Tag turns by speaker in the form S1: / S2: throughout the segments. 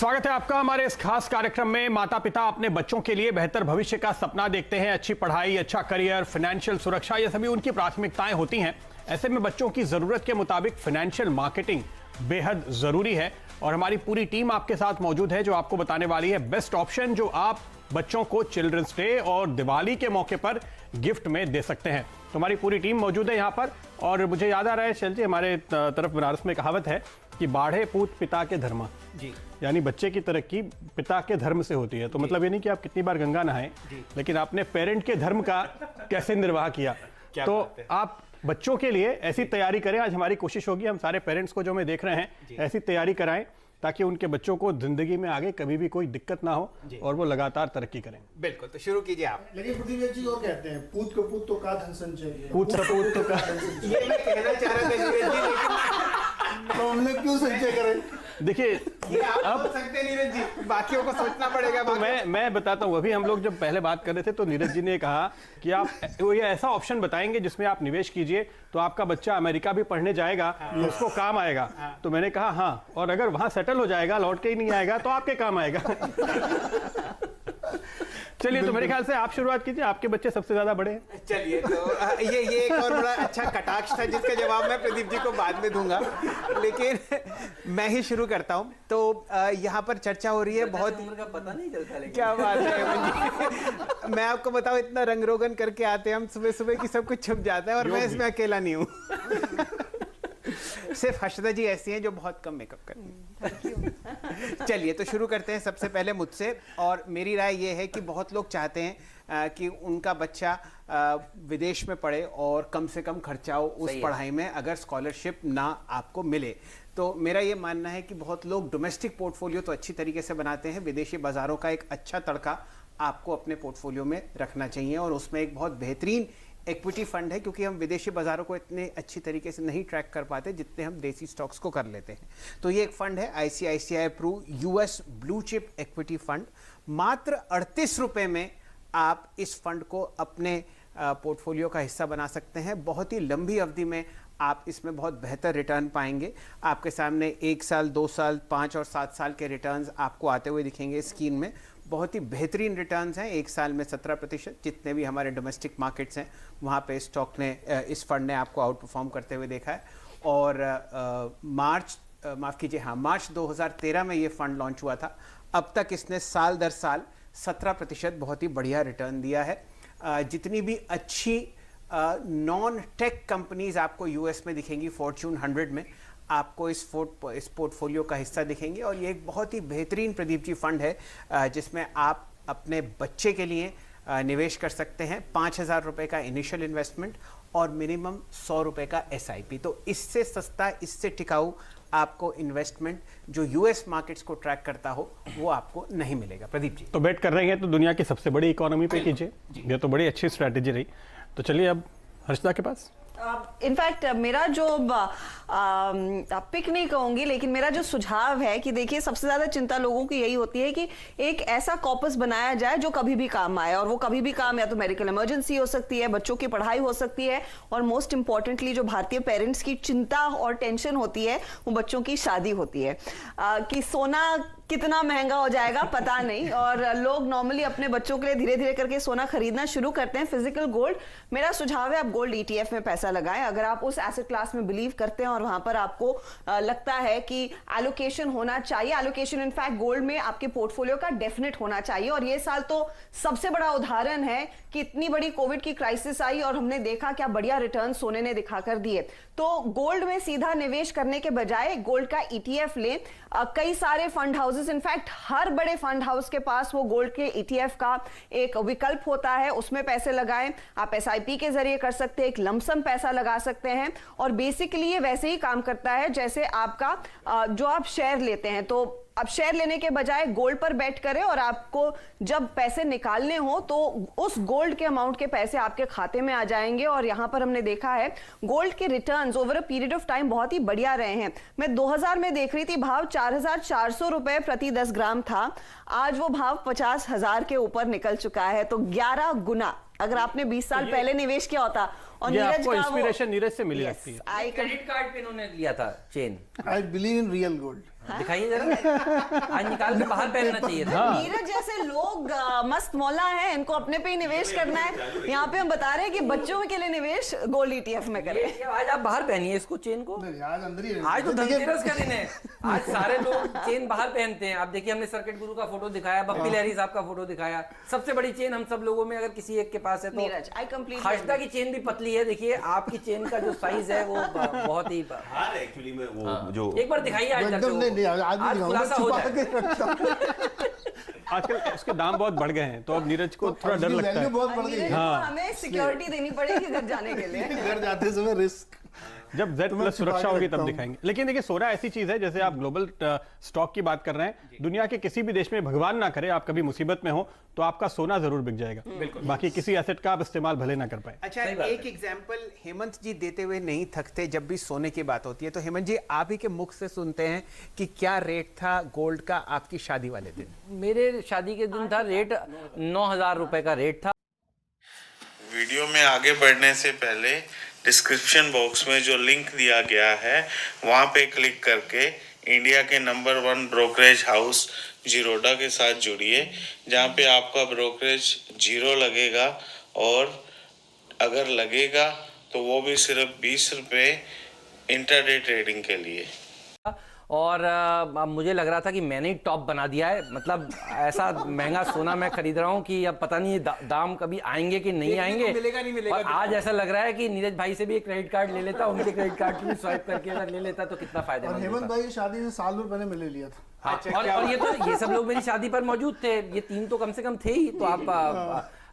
S1: स्वागत है आपका हमारे इस खास कार्यक्रम में। माता पिता अपने बच्चों के लिए बेहतर भविष्य का सपना देखते हैं। अच्छी पढ़ाई, अच्छा करियर, फाइनेंशियल सुरक्षा, ये सभी उनकी प्राथमिकताएं होती हैं। ऐसे में बच्चों की जरूरत के मुताबिक फाइनेंशियल मार्केटिंग बेहद जरूरी है और हमारी पूरी टीम आपके साथ मौजूद है जो आपको बताने वाली है बेस्ट ऑप्शन जो आप बच्चों को चिल्ड्रंस डे और दिवाली के मौके पर गिफ्ट में दे सकते हैं। तो हमारी पूरी टीम मौजूद है यहाँ पर और मुझे याद आ रहा है शैल जी, हमारे तरफ बनारस में कहावत है कि बाढ़े पूत पिता के धर्म जी, यानी बच्चे की तरक्की पिता के धर्म से होती है। तो मतलब ये नहीं कि आप कितनी बार गंगा नहाएं, लेकिन आपने पेरेंट के धर्म का कैसे निर्वाह किया। तो आप बच्चों के लिए ऐसी तैयारी करें। आज हमारी कोशिश होगी हम सारे पेरेंट्स को जो मैं देख रहे हैं ऐसी तैयारी कराएं ताकि उनके बच्चों को जिंदगी में आगे कभी भी कोई दिक्कत ना हो और वो लगातार तरक्की करें।
S2: बिल्कुल, तो शुरू कीजिए आप।
S3: लेकिन एक चीज और कहते हैं, पूत को पूत तो का धन संचय,
S1: पूत सपूत तो का
S2: ये मैं कहना चाह रहा था नीरज जी, लेकिन
S3: तो हम लोग क्यों संचय करें?
S1: देखिए
S2: ये आप
S1: अब
S2: बोल सकते हैं नीरज जी, बाकियों को सोचना पड़ेगा।
S1: तो मैं बताता हूँ। अभी हम लोग जब पहले बात कर रहे थे तो नीरज जी ने कहा कि आप ये ऐसा ऑप्शन बताएंगे जिसमें आप निवेश कीजिए तो आपका बच्चा अमेरिका भी पढ़ने जाएगा तो उसको काम आएगा। तो मैंने कहा हाँ, और अगर वहां सेटल हो जाएगा, लौट के ही नहीं आएगा तो आपके काम आएगा। चलिए, तो मेरे ख्याल से आप शुरुआत कीजिए, आपके बच्चे सबसे ज्यादा बड़े हैं।
S2: चलिए, तो ये एक और बड़ा अच्छा कटाक्ष था जिसका जवाब मैं प्रदीप जी को बाद में दूंगा, लेकिन मैं ही शुरू करता हूं। तो यहाँ पर चर्चा हो रही है बहुत,
S4: उम्र का पता नहीं चलता लेकिन।
S2: क्या बात है। मैं आपको बताऊं, इतना रंग रोगन करके आते हैं हम सुबह सुबह कि सब कुछ छुप जाता है और मैं इसमें अकेला नहीं हूँ। सिर्फ हर्षदा जी ऐसी हैं जो बहुत कम मेकअप करती हैं। चलिए, तो शुरू करते हैं सबसे पहले मुझसे। और मेरी राय ये है कि बहुत लोग चाहते हैं कि उनका बच्चा विदेश में पढ़े और कम से कम खर्चा हो उस पढ़ाई में अगर स्कॉलरशिप ना आपको मिले। तो मेरा ये मानना है कि बहुत लोग डोमेस्टिक पोर्टफोलियो तो अच्छी तरीके से बनाते हैं, विदेशी बाजारों का एक अच्छा तड़का आपको अपने पोर्टफोलियो में रखना चाहिए। और उसमें एक बहुत बेहतरीन इक्विटी फंड है, क्योंकि हम विदेशी बाजारों को इतने अच्छी तरीके से नहीं ट्रैक कर पाते जितने हम देसी स्टॉक्स को कर लेते हैं। तो ये एक फंड है ICICI Pru US blue chip equity fund. मात्र 38 रुपए में आप इस फंड को अपने पोर्टफोलियो का हिस्सा बना सकते हैं। बहुत ही लंबी अवधि में आप इसमें बहुत बेहतर रिटर्न पाएंगे। आपके सामने 1 साल, 2 साल, 5 और 7 साल के रिटर्न्स आपको आते हुए दिखेंगे इस स्कीम में। बहुत ही बेहतरीन रिटर्न्स हैं। 1 साल में 17%, जितने भी हमारे डोमेस्टिक मार्केट्स हैं वहाँ पे स्टॉक ने, इस फंड ने आपको आउट परफॉर्म करते हुए देखा है। और मार्च 2013 में ये फंड लॉन्च हुआ था। अब तक इसने साल दर साल 17% बहुत ही बढ़िया रिटर्न दिया है। जितनी भी अच्छी नॉन टेक कंपनीज आपको यूएस में दिखेंगी, फॉर्च्यून 100 में आपको इस पोर्टफोलियो का हिस्सा दिखेंगे। और ये एक बहुत ही बेहतरीन प्रदीप जी फंड है जिसमें आप अपने बच्चे के लिए निवेश कर सकते हैं। 5,000 रुपये का इनिशियल इन्वेस्टमेंट और मिनिमम 100 रुपये का SIP। तो इससे सस्ता, इससे टिकाऊ आपको इन्वेस्टमेंट जो यूएस मार्केट्स को ट्रैक करता हो वो आपको नहीं मिलेगा। प्रदीप जी,
S1: तो बेट कर रहे हैं तो दुनिया की सबसे बड़ी इकोनॉमी पे कीजिए। ये तो बड़ी अच्छी स्ट्रैटेजी रही। तो चलिए अब हर्षदा के पास।
S4: इनफैक्ट मेरा जो पिक नहीं कहूंगी, लेकिन मेरा जो सुझाव है कि देखिए, सबसे ज्यादा चिंता लोगों की यही होती है कि एक ऐसा कॉर्पस बनाया जाए जो कभी भी काम आए। और वो कभी भी काम या तो मेडिकल इमरजेंसी हो सकती है, बच्चों की पढ़ाई हो सकती है, और मोस्ट इंपॉर्टेंटली जो भारतीय पेरेंट्स की चिंता और टेंशन होती है वो बच्चों की शादी होती है कि सोना कितना महंगा हो जाएगा पता नहीं। और लोग नॉर्मली अपने बच्चों के लिए धीरे धीरे करके सोना खरीदना शुरू करते हैं, फिजिकल गोल्ड। मेरा सुझाव है आप गोल्ड ETF में पैसा लगाएं। अगर आप उस एसेट क्लास में बिलीव करते हैं और वहां पर आपको लगता है कि एलोकेशन होना चाहिए, एलोकेशन इनफैक्ट गोल्ड में आपके पोर्टफोलियो का डेफिनेट होना चाहिए। और ये साल तो सबसे बड़ा उदाहरण है कि इतनी बड़ी कोविड की क्राइसिस आई और हमने देखा क्या बढ़िया रिटर्न सोने ने दिखाकर दिए। तो गोल्ड में सीधा निवेश करने के बजाय गोल्ड का ETF लें। कई सारे फंड हाउसेस, इनफैक्ट हर बड़े फंड हाउस के पास वो गोल्ड के ETF का एक विकल्प होता है, उसमें पैसे लगाएं। आप SIP के जरिए कर सकते हैं, एक लमसम पैसा लगा सकते हैं। और बेसिकली ये वैसे ही काम करता है जैसे आपका जो आप शेयर लेते हैं। तो अब शेयर लेने के बजाय गोल्ड पर बेट करें और आपको जब पैसे निकालने हो तो उस गोल्ड के अमाउंट के पैसे आपके खाते में आ जाएंगे। और यहां पर हमने देखा है गोल्ड के returns over a period of time बहुत ही बढ़िया रहे हैं। मैं 2000 में देख रही थी, भाव 4,400 रुपए प्रति 10 ग्राम था। आज वो भाव 50,000 के ऊपर निकल चुका है। तो 11 गुना अगर आपने 20 साल पहले निवेश किया होता और
S1: ये
S4: नीरज
S1: आपको
S4: का
S1: इंस्पिरेशन नीरज से मिली लगती है।
S4: आई
S5: क्रेडिट कार्ड पे इन्होंने लिया था chain.
S3: I believe in real gold.
S5: दिखाइए जरा, आज निकाल के बाहर पहनना चाहिए था।
S4: नीरज जैसे लोग मस्त मौला हैं, इनको अपने पे ही निवेश करना है। यहाँ पे हम बता रहे हैं कि बच्चों के लिए निवेश गोल्ड ETF में करें।
S5: ये आज आप बाहर पहनिए इसको, चेन को।
S3: आज अंदर ही
S5: आज तो धनतेरस का दिन है, आज सारे लोग चेन बाहर पहनते हैं। आप देखिए, हमने सर्किट गुरु का फोटो दिखाया, बप्पी लहरी साहब का फोटो दिखाया। सबसे बड़ी चेन हम सब लोगों में अगर किसी एक के पास है तो
S4: नीरज, I completely
S5: हर्षदा की चेन भी पतली है। देखिए आपकी चेन का जो साइज है वो बहुत ही
S6: एक्चुअली में वो जो
S5: एक बार दिखाइए आज
S3: एकदम नहीं, आज
S5: खुलासा हो
S3: छुपा
S5: जाए।
S3: के रखता हूं।
S1: आजकल उसके दाम बहुत बढ़ गए हैं, तो अब नीरज को थोड़ा डर लगता
S3: वैल्यू
S1: है।
S3: बहुत बढ़ गई
S4: नीरज
S3: है।
S4: को हमें सिक्योरिटी देनी पड़ेगी घर जाने के लिए।
S3: घर जाते समय रिस्क।
S1: जब Z+
S3: तो मैं छुपा
S1: सुरक्षा
S3: के
S1: होगी
S3: रखता
S1: तब
S3: हूं।
S1: दिखाएंगे। लेकिन देखिए, सोना ऐसी चीज है, जैसे आप ग्लोबल स्टॉक की बात कर रहे हैं, दुनिया के किसी भी देश में भगवान ना करे आप कभी मुसीबत में हो तो आपका सोना जरूर बिक जाएगा। बाकी किसी एसेट का आप इस्तेमाल भले ना कर पाए।
S2: अच्छा, एक एग्जाम्पल हेमंत जी देते हुए नहीं थकते जब भी सोने की बात होती है, तो हेमंत जी आप ही के मुख से सुनते हैं कि क्या रेट था गोल्ड का आपकी शादी वाले दिन?
S5: मेरे शादी के दिन था रेट 9,000 रुपए का रेट था।
S7: वीडियो में आगे बढ़ने से पहले डिस्क्रिप्शन बॉक्स में जो लिंक दिया गया है वहाँ पे क्लिक करके इंडिया के नंबर 1 ब्रोकरेज हाउस जीरोडा के साथ जुड़िए, जहाँ पे आपका ब्रोकरेज 0 लगेगा, और अगर लगेगा तो वो भी सिर्फ 20 रुपये इंटरडे ट्रेडिंग के लिए।
S5: और अब मुझे लग रहा था कि मैंने ही टॉप बना दिया है। मतलब ऐसा महंगा सोना मैं खरीद रहा हूँ कि अब पता नहीं दाम कभी आएंगे कि नहीं आएंगे।
S2: मिलेगा नहीं मिलेगा।
S5: और आज ऐसा लग रहा है कि नीरज भाई से भी एक क्रेडिट कार्ड ले लेता, उनके क्रेडिट कार्ड की भी स्वाइप करके अगर ले लेता तो कितना
S3: और
S5: फायदेमंद
S3: हेमंत
S5: होता।
S3: भाई की शादी से साल भर पहले मिले लिया था।
S5: हाँ, और ये सब लोग मेरी शादी पर मौजूद थे। ये 3 तो कम से कम थे ही। तो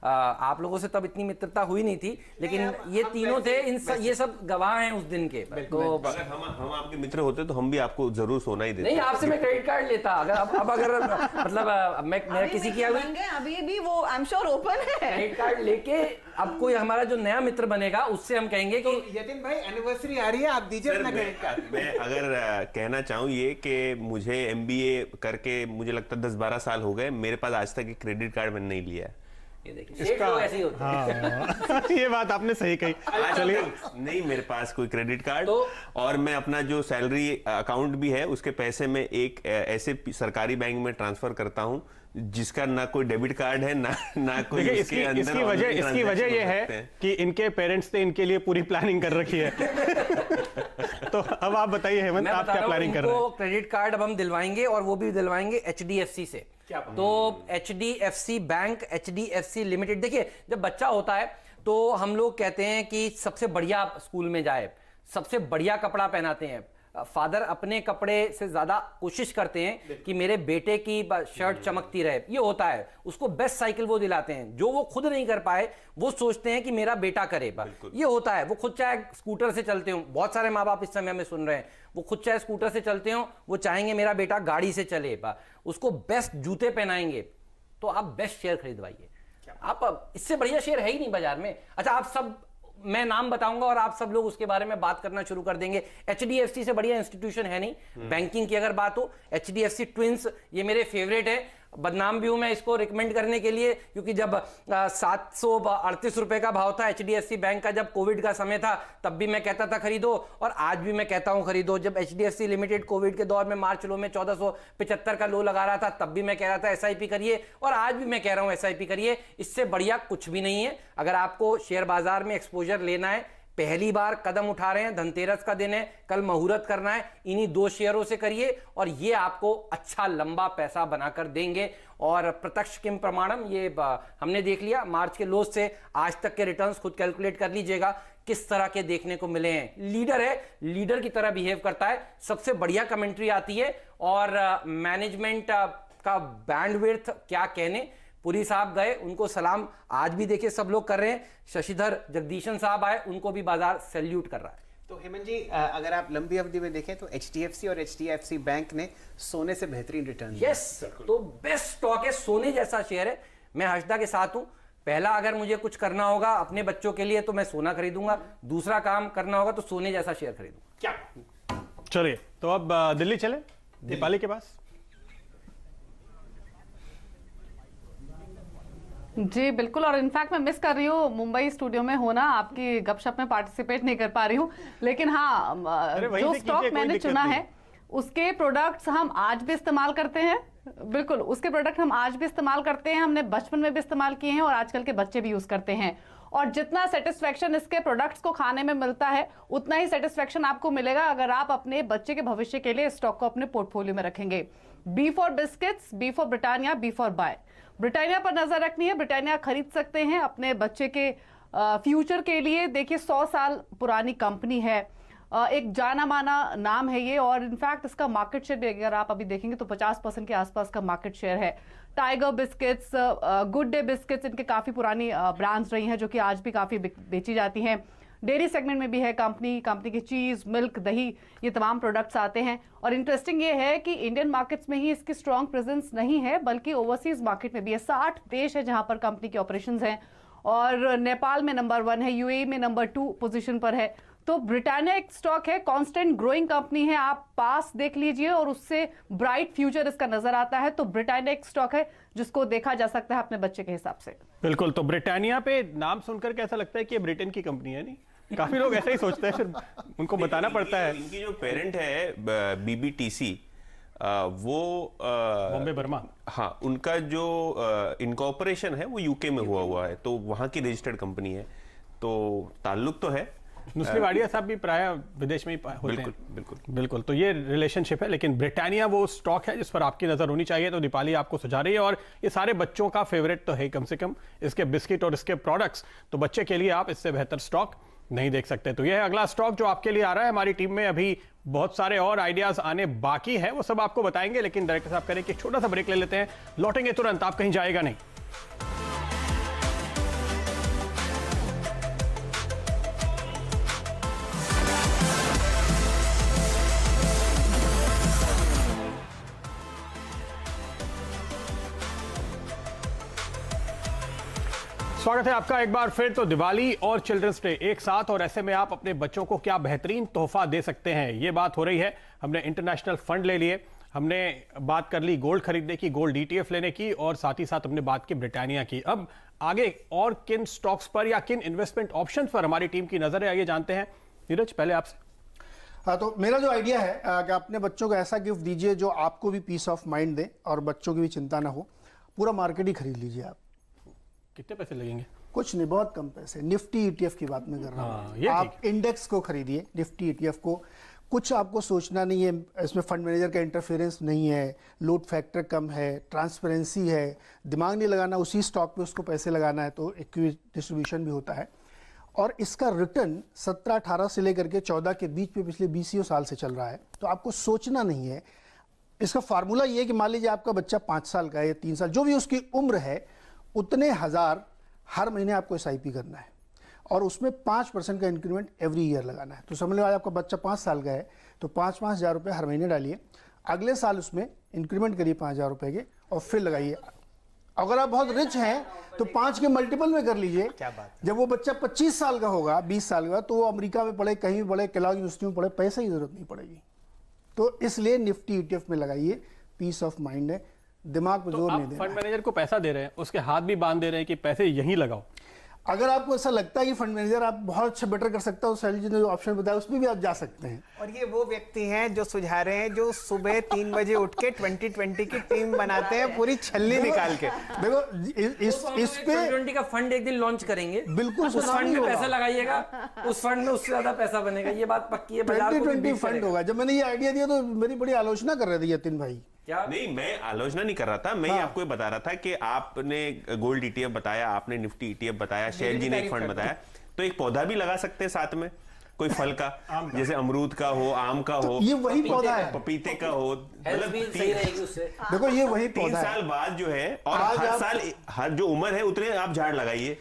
S5: आप लोगों से तब इतनी मित्रता हुई नहीं थी, लेकिन ये तीनों थे। ये सब गवाह हैं उस दिन के। तो
S6: अगर हम आपके मित्र होते तो हम भी आपको जरूर सोना ही देते।
S5: नहीं, आपसे मैं क्रेडिट कार्ड लेता अगर अब अगर मतलब मेरा किसी की
S4: अभी भी वो आई एम श्योर ओपन है।
S5: क्रेडिट कार्ड लेके अब कोई हमारा जो नया मित्र बनेगा उससे हम कहेंगे कि
S2: यतिन भाई एनिवर्सरी आ रही है, आप दीजिए अपना क्रेडिट कार्ड।
S6: मैं अगर कहना चाहूँ ये कि मुझे MBA करके मुझे लगता है 10-12 साल हो गए, मेरे पास आज तक एक क्रेडिट कार्ड मैंने नहीं लिया है।
S5: ये देखिए शेख लोग ऐसे ही होते हैं।
S1: ये बात आपने सही कही।
S6: चलिए, नहीं मेरे पास कोई क्रेडिट कार्ड,
S5: तो
S6: और मैं अपना जो सैलरी अकाउंट भी है उसके पैसे में एक ऐसे सरकारी बैंक में ट्रांसफर करता हूं जिसका ना कोई डेबिट कार्ड है ना कोई
S1: देखिए,
S6: उसके अंदर
S1: इसकी वजह ये है कि इनके पेरेंट्स ने इनके लिए पूरी प्लानिंग कर रखी है। तो अब आप बताइए हेमंत,
S5: मैं
S1: आप
S5: बता
S1: क्या
S5: रहा हूं,
S1: प्लानिंग कर रहे हैं?
S5: इनको क्रेडिट कार्ड अब हम दिलवाएंगे, और वो भी दिलवाएंगे HDFC से। तो HDFC बैंक, HDFC लिमिटेड। देखिए, जब बच्चा होता है तो हम लोग कहते हैं कि सबसे बढ़िया स्कूल में जाए, सबसे बढ़िया कपड़ा पहनाते हैं। फादर अपने कपड़े से ज्यादा कोशिश करते हैं कि मेरे बेटे की शर्ट चमकती रहे। ये होता है। उसको बेस्ट साइकिल वो दिलाते हैं, जो वो खुद नहीं कर पाए वो सोचते हैं कि मेरा बेटा करे। ये होता है। वो खुद चाहे स्कूटर से चलते हो, बहुत सारे माँ बाप इस समय में सुन रहे हैं, वो खुद चाहे स्कूटर से चलते हो, वो चाहेंगे मेरा बेटा गाड़ी से चले। उसको बेस्ट जूते पहनाएंगे, तो आप बेस्ट शेयर खरीदवाइए। आप इससे बढ़िया शेयर है ही नहीं बाजार में। अच्छा, आप सब, मैं नाम बताऊंगा और आप सब लोग उसके बारे में बात करना शुरू कर देंगे। HDFC से बढ़िया इंस्टीट्यूशन है नहीं। बैंकिंग की अगर बात हो, HDFC ट्विंस ये मेरे फेवरेट है। बदनाम भी हूं मैं इसको रिकमेंड करने के लिए, क्योंकि जब 738 रुपए का भाव था HDFC बैंक का, जब कोविड का समय था, तब भी मैं कहता था खरीदो, और आज भी मैं कहता हूं खरीदो। जब HDFC लिमिटेड कोविड के दौर में मार्च लो में 1475 का लो लगा रहा था, तब भी मैं कह रहा था SIP करिए, और आज भी मैं कह रहा हूं SIP करिए। इससे बढ़िया कुछ भी नहीं है। अगर आपको शेयर बाजार में एक्सपोजर लेना है, पहली बार कदम उठा रहे हैं, धनतेरस का दिन है, कल मुहूर्त करना है, इन्हीं 2 शेयरों से करिए, और ये आपको अच्छा लंबा पैसा बनाकर देंगे। और प्रत्यक्ष किम प्रमाणम, ये हमने देख लिया। मार्च के लोज से आज तक के रिटर्न्स खुद कैलकुलेट कर लीजिएगा किस तरह के देखने को मिले हैं। लीडर है, लीडर की तरह बिहेव करता है, सबसे बढ़िया कमेंट्री आती है, और मैनेजमेंट का बैंडविड्थ क्या कहने। पुरी साहब गए, उनको सलाम आज भी देखिए सब लोग कर रहे हैं। शशिधर जगदीशन साहब आए, उनको भी बाजार सैल्यूट कर रहा है।
S2: तो हेमंत जी, अगर आप लंबी अवधि में देखें तो HDFC और HDFC बैंक ने सोने से बेहतरीन रिटर्न दिया।
S5: यस, तो बेस्ट स्टॉक है, सोने जैसा शेयर है। मैं हर्षदा के साथ हूं। पहला, अगर मुझे कुछ करना होगा अपने बच्चों के लिए तो मैं सोना खरीदूंगा। दूसरा काम करना होगा तो सोने जैसा शेयर खरीदूंगा।
S2: क्या?
S1: चलिए, तो अब दिल्ली चले, दीपाली के पास।
S8: जी बिल्कुल, और इनफैक्ट मैं मिस कर रही हूँ मुंबई स्टूडियो में होना, आपकी गपशप में पार्टिसिपेट नहीं कर पा रही हूँ, लेकिन हाँ
S1: वहीं
S8: जो
S1: से
S8: स्टॉक
S1: कीजिए, कोई
S8: मैंने
S1: दिक्कत
S8: चुना
S1: नहीं।
S8: है उसके प्रोडक्ट्स हम आज भी इस्तेमाल करते हैं। बिल्कुल, उसके प्रोडक्ट हम आज भी इस्तेमाल करते हैं, हमने बचपन में भी इस्तेमाल किए हैं और आजकल के बच्चे भी यूज करते हैं। और जितना सेटिस्फेक्शन इसके प्रोडक्ट्स को खाने में मिलता है उतना ही सेटिस्फेक्शन आपको मिलेगा अगर आप अपने बच्चे के भविष्य के लिए इस स्टॉक को अपने पोर्टफोलियो में रखेंगे। B for biscuits, B for Britannia, B for buy. Britannia पर नजर रखनी है, ब्रिटानिया खरीद सकते हैं अपने बच्चे के फ्यूचर के लिए। देखिए 100 साल पुरानी कंपनी है, एक जाना माना नाम है ये, और इनफैक्ट इसका मार्केट शेयर भी अगर आप अभी देखेंगे तो 50% के आसपास का मार्केट शेयर है। Tiger biscuits, good day biscuits, इनके काफी पुरानी ब्रांड्स रही हैं जो कि आज भी काफी बेची जाती हैं। डेयरी सेगमेंट में भी है कंपनी की चीज, मिल्क, दही, ये तमाम प्रोडक्ट्स आते हैं। और इंटरेस्टिंग ये है कि इंडियन मार्केट्स में ही इसकी स्ट्रॉन्ग प्रेजेंस नहीं है बल्कि ओवरसीज मार्केट में भी है। 60 देश है जहां पर कंपनी के ऑपरेशंस हैं, और नेपाल में नंबर 1 है, यूएई में नंबर 2 पोजीशन पर है। तो ब्रिटानिया एक स्टॉक है, कांस्टेंट ग्रोइंग कंपनी है, आप पास देख लीजिए और उससे ब्राइट फ्यूचर इसका नजर आता है। तो ब्रिटानिया एक स्टॉक है जिसको देखा जा सकता है अपने बच्चे के हिसाब से।
S1: बिल्कुल, तो ब्रिटानिया पे नाम सुनकर कैसा लगता है कि ये ब्रिटेन की कंपनी है? नहीं, काफी लोग ऐसा ही सोचते हैं, फिर उनको बताना पड़ता है।
S6: इनकी जो पेरेंट है बीबीटीसी, वो
S1: बॉम्बे बर्मा,
S6: हाँ, उनका जो इनकॉर्पोरेशन है वो यूके में हुआ है, तो वहां की रजिस्टर्ड कंपनी है, तो ताल्लुक तो है।
S1: नुस्ली वाडिया साहब भी प्राय विदेश में ही होते
S6: बिल्कुल
S1: हैं।
S6: बिल्कुल
S1: बिल्कुल, तो ये रिलेशनशिप है, लेकिन ब्रिटानिया वो स्टॉक है जिस पर आपकी नजर होनी चाहिए। तो दीपाली आपको सुझा रही है, और ये सारे बच्चों का फेवरेट तो है कम से कम, इसके बिस्किट और इसके प्रोडक्ट्स, तो बच्चे के लिए आप इससे बेहतर स्टॉक नहीं देख सकते। तो यह है अगला स्टॉक जो आपके लिए आ रहा है। हमारी टीम में अभी बहुत सारे और आइडियाज आने बाकी है, वो सब आपको बताएंगे, लेकिन डायरेक्टर साहब करें कि एक छोटा सा ब्रेक ले लेते हैं, लौटेंगे तुरंत, आप कहीं जाएगा नहीं। स्वागत है आपका एक बार फिर। तो दिवाली और चिल्ड्रंस डे एक साथ, और ऐसे में आप अपने बच्चों को क्या बेहतरीन तोहफा दे सकते हैं, ये बात हो रही है। हमने इंटरनेशनल फंड ले लिए, हमने बात कर ली गोल्ड खरीदने की, गोल्ड ETF लेने की, और साथ ही साथ हमने बात की ब्रिटानिया की। अब आगे और किन स्टॉक्स पर या किन इन्वेस्टमेंट ऑप्शंस पर हमारी टीम की नजर है, आइए जानते हैं। नीरज, पहले आपसे।
S3: हाँ, तो मेरा जो आइडिया है कि अपने बच्चों को ऐसा गिफ्ट दीजिए जो आपको भी पीस ऑफ माइंड दे और बच्चों की भी चिंता ना हो। पूरा मार्केट ही खरीद लीजिए आप।
S1: कितने पैसे लगेंगे?
S3: कुछ नहीं, बहुत कम पैसे। निफ्टी ETF की बात मैं कर रहा
S1: हाँ, ये
S3: हूँ।
S1: ठीक
S3: आप इंडेक्स को खरीदिए, निफ्टी ETF को। कुछ आपको सोचना नहीं है, इसमें फंड मैनेजर का इंटरफेरेंस नहीं है, लोड फैक्टर कम है, ट्रांसपेरेंसी है, दिमाग नहीं लगाना, उसी स्टॉक पे उसको पैसे लगाना है, तो इक्विटी डिस्ट्रीब्यूशन भी होता है। और इसका रिटर्न 17-18 से लेकर के 14 के बीच में पिछले 20 साल से चल रहा है। तो आपको सोचना नहीं है। इसका फार्मूला ये है कि मान लीजिए आपका बच्चा 5 साल का है या 3 साल, जो भी उसकी उम्र है, उतने हजार हर महीने आपको SIP करना है, और उसमें 5% का इंक्रीमेंट एवरी ईयर लगाना है। तो समझ लो आज आपका बच्चा 5 साल का है तो 5-5 हज़ार रुपये हर महीने डालिए, अगले साल उसमें इंक्रीमेंट करिए 5,000 रुपये के, और फिर लगाइए। अगर आप बहुत रिच हैं तो 5 के मल्टीपल में कर लीजिए।
S2: क्या बात है।
S3: जब वो बच्चा 25 साल का होगा, 20 साल का, तो वो अमेरिका में पढ़े, कहीं भी पढ़े, केलॉग यूनिवर्सिटी में पढ़े, पैसे की जरूरत नहीं पड़ेगी। तो इसलिए निफ्टी ETF में लगाइए, पीस ऑफ माइंड है, दिमाग पर जोर नहीं
S1: आप
S3: देना।
S1: फंड मैनेजर को पैसा दे रहे हैं, उसके हाथ भी बांध दे रहे हैं कि पैसे यहीं लगाओ।
S3: अगर आपको ऐसा लगता है कि फंड मैनेजर आप बहुत अच्छा बेटर कर सकता हो, शैली जी ने जो ऑप्शन बताया उसमें भी आप जा सकते हैं।
S2: और ये वो व्यक्ति हैं जो सुझा रहे हैं जो सुबह 3 बजे उठ के 2020 की टीम बनाते हैं, पूरी छल्ली निकाल के।
S3: देखो इस पे
S5: 2020 का फंड एक दिन लॉन्च करेंगे,
S3: बिल्कुल
S5: उस
S3: सुनामी
S5: फंड में
S3: होगा।
S5: पैसा लगाइएगा, उस फंड में उससे ज्यादा पैसा बनेगा, ये बात पक्की है। बाजार को भी
S3: 2020
S5: beat
S3: फंड
S5: करेगा।
S3: होगा। जब मैंने ये आइडिया दिया तो मेरी बड़ी आलोचना कर रहे थे यतिन भाई।
S5: क्या
S6: नहीं, मैं आलोचना नहीं कर रहा था, मैं आपको ये बता रहा था कि आपने गोल्ड ETF बताया, आपने निफ्टी ETF बताया, शेर जी ने एक फंड बताया, तो एक पौधा भी लगा सकते हैं साथ में, कोई फल का, जैसे अमरूद का हो, आम का हो,
S3: ये वही पौधा है।
S6: पपीते का हो,
S5: हेल्थ भी सही रहेगी उससे।
S3: देखो ये वही
S6: 3
S3: पौधा है।
S6: साल बाद जो है, और
S3: आज
S6: हर
S3: आप-
S6: साल हर जो उम्र है उतने आप झाड़ लगाइए।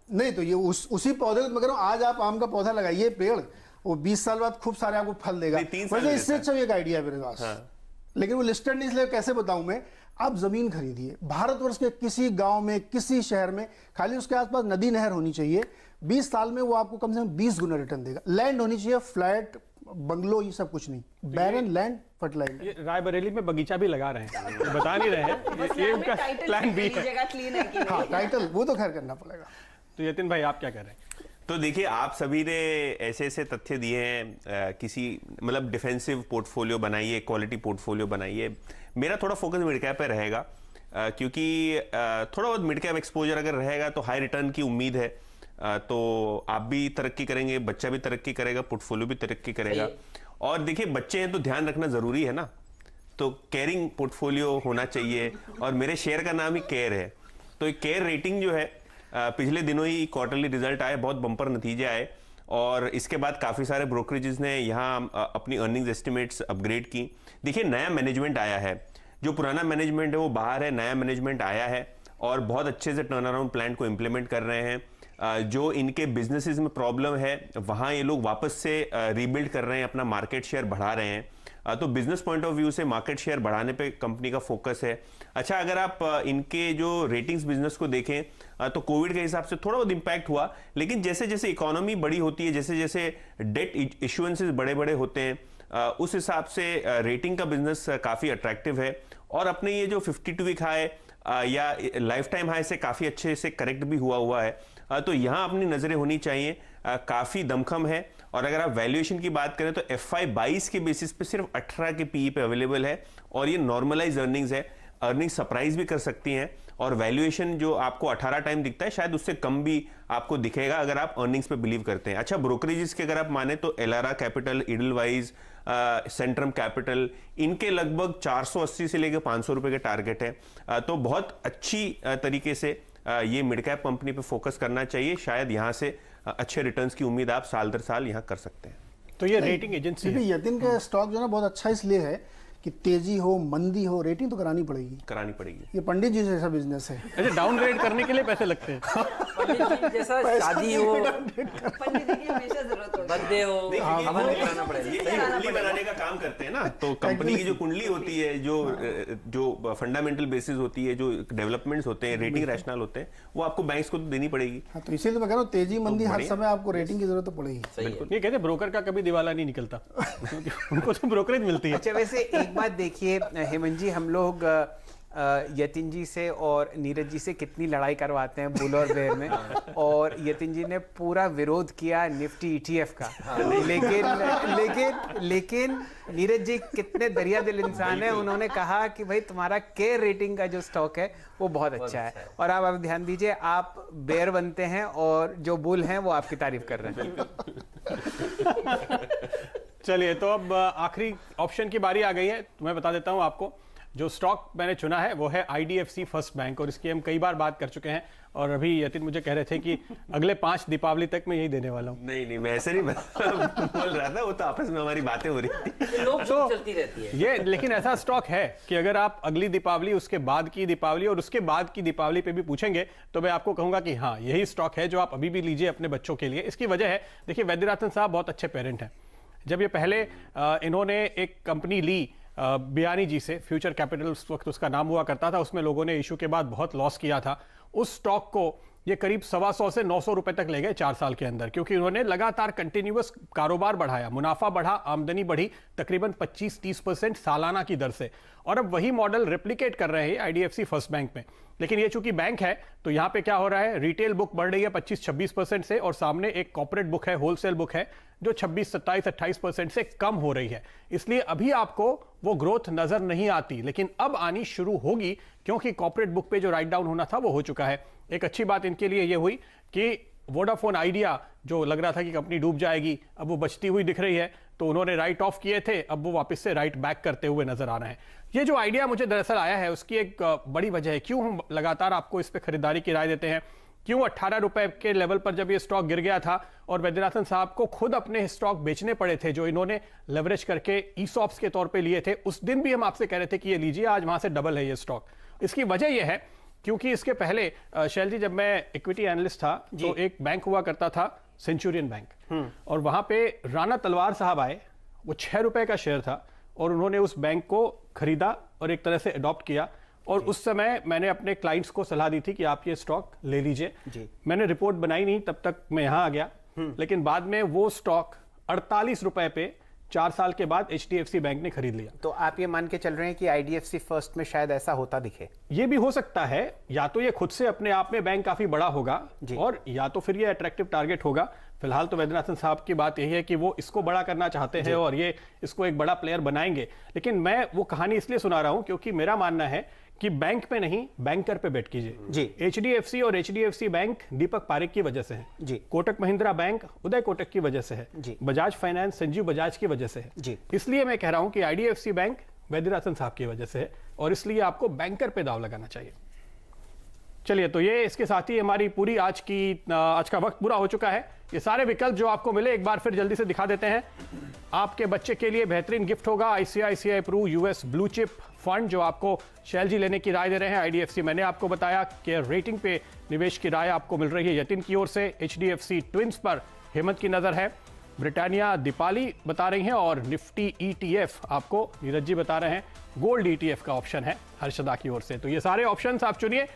S3: नहीं तो ये उसी पौधे को मैं कह रहा हूं, आज आप आम का पौधा लगाइए, पेड़, वो 20 साल बाद खूब सारे आपको फल देगा।
S6: नहीं, 3 साल
S3: वैसे
S6: में
S3: इससे
S6: देता
S3: अच्छा भी एक आइडिया है मेरे पास, लेकिन वो लिस्टेड नहीं, इसलिए कैसे बताऊं मैं। आप जमीन खरीदिए, भारतवर्ष के किसी गांव में, किसी शहर में, खाली उसके आसपास नदी नहर होनी चाहिए। 20 साल में वो आपको कम से कम 20 गुना रिटर्न देगा। लैंड होनी चाहिए फ्लैट, बंगलो, ये सब कुछ नहीं, बैरन लैंड फर्टिलाइजर।
S1: ये रायबरेली में बगीचा भी लगा रहे हैं, ये बता नहीं रहे हैं, ये उनका प्लान भी है।
S4: जगह क्लीन है कि नहीं?
S3: हाँ, टाइटल वो तो खैर करना पड़ेगा।
S1: तो यतिन भाई आप क्या कह रहे हैं?
S6: तो देखिए, आप सभी ने ऐसे ऐसे तथ्य दिए हैं, किसी मतलब डिफेंसिव पोर्टफोलियो बनाइए, क्वालिटी पोर्टफोलियो बनाइए। मेरा थोड़ा फोकस मिड कैप पे रहेगा, क्योंकि थोड़ा बहुत मिड कैप एक्सपोजर अगर रहेगा तो हाई रिटर्न की उम्मीद है, तो आप भी तरक्की करेंगे, बच्चा भी तरक्की करेगा, पोर्टफोलियो भी तरक्की करेगा। और देखिए, बच्चे हैं तो ध्यान रखना जरूरी है ना, तो केयरिंग पोर्टफोलियो होना चाहिए। और मेरे शेयर का नाम ही केयर है, तो केयर रेटिंग जो है, पिछले दिनों ही क्वार्टरली रिजल्ट आए, बहुत बम्पर नतीजे आए, और इसके बाद काफ़ी सारे ब्रोकरेजेस ने यहाँ अपनी अर्निंग्स एस्टिमेट्स अपग्रेड की। देखिए, नया मैनेजमेंट आया है, जो पुराना मैनेजमेंट है वो बाहर है, नया मैनेजमेंट आया है और बहुत अच्छे से टर्न अराउंड प्लान को इम्प्लीमेंट कर रहे हैं। जो इनके बिजनेसेस में प्रॉब्लम है वहाँ ये लोग वापस से रीबिल्ड कर रहे हैं, अपना मार्केट शेयर बढ़ा रहे हैं। तो बिजनेस पॉइंट ऑफ व्यू से मार्केट शेयर बढ़ाने पे कंपनी का फोकस है। अच्छा, अगर आप इनके जो रेटिंग्स बिजनेस को देखें तो कोविड के हिसाब से थोड़ा बहुत इंपैक्ट हुआ, लेकिन जैसे जैसे इकोनॉमी बड़ी होती है, जैसे जैसे डेट इशुएंसेस बड़े बड़े होते हैं, उस हिसाब से रेटिंग का बिजनेस काफ़ी अट्रैक्टिव है। और अपने ये जो 52 वीक हाई या लाइफ टाइम हाई से काफ़ी अच्छे से करेक्ट भी हुआ है, तो यहाँ अपनी नज़रें होनी चाहिए, काफ़ी दमखम है। और अगर आप वैल्यूएशन की बात करें तो FY 22 के बेसिस पे सिर्फ 18 के PE पे अवेलेबल है, और ये नॉर्मलाइज अर्निंग्स है, अर्निंग सरप्राइज भी कर सकती हैं। और वैल्यूएशन जो आपको 18 टाइम दिखता है, शायद उससे कम भी आपको दिखेगा अगर आप अर्निंग्स पे बिलीव करते हैं। अच्छा, ब्रोकरेजेस के अगर आप माने तो Elara capital, Edelweiss, Centrum capital, इनके लगभग 480 से लेकर 500 रुपए के टारगेट है। तो बहुत अच्छी तरीके से ये मिड कैप कंपनी पे फोकस करना चाहिए। शायद यहाँ से अच्छे रिटर्न्स की उम्मीद आप साल दर साल यहाँ कर सकते हैं।
S1: तो ये रेटिंग एजेंसी है।
S3: यतिन का स्टॉक जो है ना बहुत अच्छा इसलिए है कि तेजी हो मंदी हो रेटिंग तो करानी पड़ेगी। ये पंडित जी जैसा बिजनेस है।
S1: अच्छा, डाउनग्रेड करने के लिए पैसे लगते हैं।
S5: पंडित जी जैसा शादी हो,
S4: पंडित जी की हमेशा जरूरत होती है।
S5: बर्थडे हो, हवन कराना पड़ेगा।
S6: ये कुंडली बनाने का काम करते हैं ना, तो कंपनी की जो कुंडली होती है, जो फंडामेंटल बेसिस होती है, जो डेवलपमेंट्स होते हैं, रेटिंग रैशनल होते हैं, वो आपको बैंक्स को तो देनी पड़ेगी।
S3: हाँ, तो इसीलिए मैं कह रहा हूँ तेजी मंदी हर समय आपको रेटिंग की जरूरत तो पड़ेगी।
S1: बिल्कुल, ये कहते हैं ब्रोकर का कभी दिवाला नहीं निकलता, उनको तो ब्रोकरेज मिलती है।
S2: अच्छा, वैसे एक बात देखिए हेमंत जी, हम लोग यतिन जी से और नीरज जी से कितनी लड़ाई करवाते हैं बुल और बेयर में, और यतिन जी ने पूरा विरोध किया निफ्टी ETF का, लेकिन नीरज जी कितने दरिया दिल इंसान है, उन्होंने कहा कि भाई तुम्हारा केयर रेटिंग का जो स्टॉक है वो बहुत अच्छा है। और आप ध्यान दीजिए, आप बेयर बनते हैं और जो बुल हैं वो आपकी तारीफ कर रहे हैं।
S1: चलिए, तो अब आखिरी ऑप्शन की बारी आ गई है। तो मैं बता देता हूं आपको, जो स्टॉक मैंने चुना है वो है IDFC फर्स्ट बैंक, और इसकी हम कई बार बात कर चुके हैं। और अभी यतिन मुझे कह रहे थे कि अगले 5 दीपावली तक मैं यही देने वाला हूँ।
S6: नहीं, मैं ऐसे नहीं बोल रहा था, वो तो आपस में हमारी बातें हो रही थी।
S5: लोग चलती रहती है
S1: ये, लेकिन ऐसा स्टॉक है कि अगर आप अगली दीपावली, उसके बाद की दीपावली और उसके बाद की दीपावली पे भी पूछेंगे तो मैं आपको कहूंगा कि हाँ, यही स्टॉक है जो आप अभी भी लीजिए अपने बच्चों के लिए। इसकी वजह है, देखिए, वैद्यनाथन साहब बहुत अच्छे पेरेंट हैं। जब ये पहले इन्होंने एक कंपनी ली बियानी जी से, फ्यूचर कैपिटल उस वक्त उसका नाम हुआ करता था, उसमें लोगों ने इशू के बाद बहुत लॉस किया था। उस स्टॉक को ये करीब 125 से 900 रुपए तक ले गए 4 साल के अंदर, क्योंकि उन्होंने लगातार कंटिन्यूअस कारोबार बढ़ाया, मुनाफा बढ़ा, आमदनी बढ़ी तकरीबन 25-30% सालाना की दर से। और अब वही मॉडल रेप्लिकेट कर रहे हैं IDFC फर्स्ट बैंक में। लेकिन ये चूंकि बैंक है तो यहाँ पे क्या हो रहा है, रिटेल बुक बढ़ रही है 25-26% से, और सामने एक कॉर्पोरेट बुक है, होलसेल बुक है, जो 26-27-28% से कम हो रही है। इसलिए अभी आपको वो ग्रोथ नजर नहीं आती, लेकिन अब आनी शुरू होगी, क्योंकि कॉर्पोरेट बुक पे जो राइट डाउन होना था वो हो चुका है। एक अच्छी बात इनके लिए ये हुई कि वोडाफोन आइडिया, जो लग रहा था कि कंपनी डूब जाएगी, अब वो बचती हुई दिख रही है, तो उन्होंने राइट ऑफ किए थे, अब वो वापस से राइट बैक करते हुए नजर आ रहे हैं। ये जो आइडिया मुझे दरअसल आया है, उसकी एक बड़ी वजह है क्यों हम लगातार आपको इस पे खरीदारी की राय देते हैं। क्यों 18 रुपए के लेवल पर जब ये स्टॉक गिर गया था और वैद्यनाथन साहब को खुद अपने स्टॉक बेचने पड़े थे, जो इन्होंने लेवरेज करके ESOPs के तौर पे लिए थे, उस दिन भी हम आपसे कह रहे थे कि ये लीजिए, आज वहां से डबल है ये स्टॉक। इसकी वजह ये है क्योंकि इसके पहले शैल जी, जब मैं इक्विटी एनालिस्ट था तो एक बैंक हुआ करता था सेंचुरियन बैंक, और वहां पे राणा तलवार साहब आए, वो 6 रुपए का शेयर था, और उन्होंने उस बैंक को खरीदा और एक तरह से अडॉप्ट किया। और उस समय मैंने अपने क्लाइंट्स को सलाह दी थी कि आप ये स्टॉक ले लीजिए। मैंने रिपोर्ट बनाई नहीं, तब तक मैं यहां आ गया, लेकिन बाद में वो स्टॉक 48 रुपए पे 4 साल के बाद HDFC बैंक ने खरीद लिया।
S2: तो आप ये मान के चल रहे हैं कि IDFC फर्स्ट में शायद ऐसा होता दिखे?
S1: ये भी हो सकता है, या तो ये खुद से अपने आप में बैंक काफी बड़ा होगा और या तो फिर ये अट्रैक्टिव टारगेट होगा। फिलहाल तो वैद्यनाथन साहब की बात यही है कि वो इसको बड़ा करना चाहते हैं और ये इसको एक बड़ा प्लेयर बनाएंगे। लेकिन मैं वो कहानी इसलिए सुना रहा हूं क्योंकि मेरा मानना है कि बैंक पे नहीं, बैंकर पे बेट कीजिए
S2: जी।
S1: HDFC और HDFC बैंक दीपक पारेख की वजह से है
S2: जी।
S1: कोटक महिंद्रा बैंक उदय कोटक की वजह से है
S2: जी।
S1: बजाज फाइनेंस संजीव बजाज की वजह से है
S2: जी।
S1: इसलिए मैं कह रहा हूं कि IDFC बैंक वैद्यनाथन साहब की वजह से है और इसलिए आपको बैंकर पे दाव लगाना चाहिए। चलिए, तो ये इसके साथ ही हमारी पूरी आज का वक्त पूरा हो चुका है। ये सारे विकल्प जो आपको मिले एक बार फिर जल्दी से दिखा देते हैं। आपके बच्चे के लिए बेहतरीन गिफ्ट होगा ICICI Pru US blue chip fund, जो आपको शैल जी लेने की राय दे रहे हैं। IDFC मैंने आपको बताया कि रेटिंग पे निवेश की राय आपको मिल रही है यतिन की ओर से। HDFC ट्विंस पर हेमंत की नजर है। ब्रिटानिया दीपाली बता रही हैं और निफ्टी ETF आपको नीरज जी बता रहे हैं। गोल्ड ETF का ऑप्शन है हर्षदा की ओर से। तो ये सारे ऑप्शंस आप चुनिए,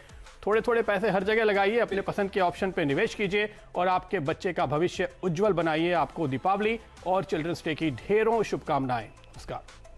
S1: थोड़े थोड़े पैसे हर जगह लगाइए, अपने पसंद के ऑप्शन पे निवेश कीजिए और आपके बच्चे का भविष्य उज्जवल बनाइए। आपको दीपावली और चिल्ड्रंस डे की ढेरों शुभकामनाएं। नमस्कार।